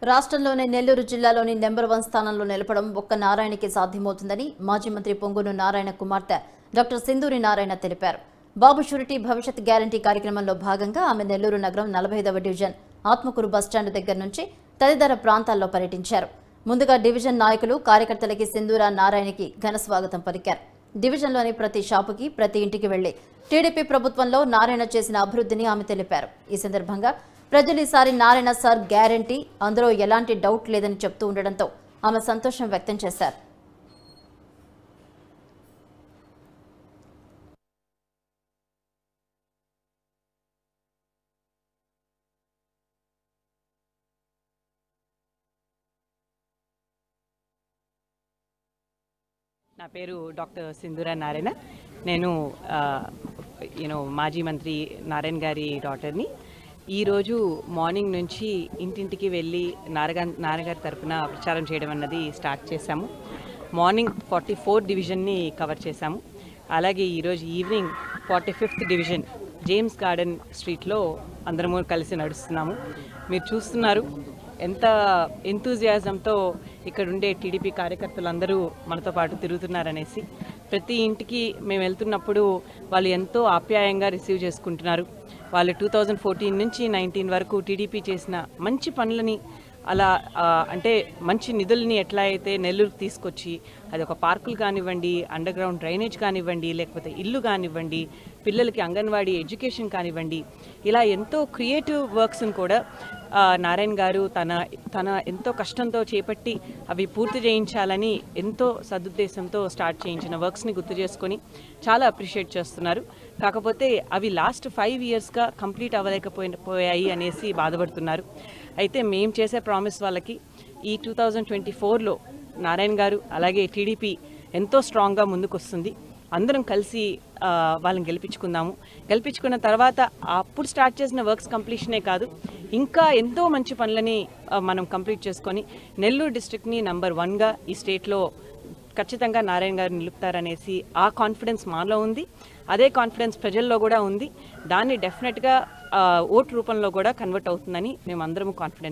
రాష్ట్రంలోని నెల్లూరు జిల్లాలోని నెంబర్ 1 స్థానంలో నిలపడం ఒక్క నారాయణకి సాధ్యమవుతుందని మాజీ మంత్రి పొంగూరు నారాయణ కుమార్తె డాక్టర్ సింధూరి నారాయణ తెలిపారు. బాబు షూరిటీ భవిష్యత్ గ్యారంటీ కార్యక్రమంలో భాగంగా ఆమె నెల్లూరు నగరం 45వ డివిజన్ ఆత్మకూరు బస్టాండ్ దగ్గర నుంచి తదితర ప్రాంతాల్లో పర్యటించారు. ముందుగా డివిజన్ నాయకులు కార్యకర్తలకి సింధూర నారాయణకి ఘన స్వాగతం పలికారు. డివిజన్లోని ప్రతి షాపుకి ప్రతి ఇంటికి వెళ్లి టీడీపీ ప్రభుత్వంలో నారాయణ చేసిన అభివృద్ధిని ఆమె తెలిపారు. ఈ సందర్భంగా ప్రజలు ఈసారి నారాయణ సార్ గ్యారంటీ అందులో ఎలాంటి డౌట్ లేదని చెప్తూ ఉండడంతో ఆమె సంతోషం వ్యక్తం చేశారు. నా పేరు డాక్టర్ సింధూర నారాయణ. నేను మాజీ మంత్రి నారాయణ గారి డాటర్ని. ఈరోజు మార్నింగ్ నుంచి ఇంటింటికి వెళ్ళి నాన్నగారి తరఫున ప్రచారం చేయడం అన్నది స్టార్ట్ చేశాము. మార్నింగ్ 44 డివిజన్ని కవర్ చేశాము. అలాగే ఈరోజు evening 45th division James garden స్ట్రీట్లో అందరము కలిసి నడుస్తున్నాము. మీరు చూస్తున్నారు ఎంత ఎంతూజియాజంతో ఇక్కడ ఉండే టీడీపీ కార్యకర్తలందరూ మనతో పాటు తిరుగుతున్నారనేసి. ప్రతి ఇంటికి మేము వెళ్తున్నప్పుడు వాళ్ళు ఎంతో ఆప్యాయంగా రిసీవ్ చేసుకుంటున్నారు. వాళ్ళు 2014 నుంచి 19 వరకు టీడీపీ చేసిన మంచి పనులని అలా అంటే మంచి నిధుల్ని ఎట్లా అయితే నెల్లూరుకు తీసుకొచ్చి అది ఒక పార్కులు కానివ్వండి, అండర్ గ్రౌండ్ డ్రైనేజ్ కానివ్వండి, లేకపోతే ఇల్లు కానివ్వండి, పిల్లలకి అంగన్వాడీ ఎడ్యుకేషన్ కానివ్వండి, ఇలా ఎంతో క్రియేటివ్ వర్క్స్ని కూడా నారాయణ గారు తన ఎంతో కష్టంతో చేపట్టి అవి పూర్తి చేయించాలని ఎంతో సదుద్దేశంతో స్టార్ట్ చేయించిన వర్క్స్ని గుర్తు చేసుకొని చాలా అప్రిషియేట్ చేస్తున్నారు. కాకపోతే అవి లాస్ట్ 5 ఇయర్స్గా కంప్లీట్ అవ్వలేకపోయాయి అనేసి బాధపడుతున్నారు. అయితే మేము చేసే ప్రామిస్ వాళ్ళకి ఈ 2024లో నారాయణ గారు అలాగే టీడీపీ ఎంతో స్ట్రాంగ్గా ముందుకు వస్తుంది. అందరం కలిసి వాళ్ళని గెలిపించుకున్న తర్వాత అప్పుడు స్టార్ట్ చేసిన వర్క్స్ కంప్లీషనే కాదు, ఇంకా ఎంతో మంచి పనులని మనం కంప్లీట్ చేసుకొని నెల్లూరు డిస్ట్రిక్ట్ని నెంబర్ 1గా ఈ స్టేట్లో ఖచ్చితంగా నారాయణ గారు నిలుపుతారనేసి ఆ కాన్ఫిడెన్స్ మాలో ఉంది. అదే కాన్ఫిడెన్స్ ప్రజల్లో కూడా ఉంది. దాన్ని డెఫినెట్గా ఓటు రూపంలో కూడా కన్వర్ట్ అవుతుందని మేము అందరము కాన్ఫిడెంట్.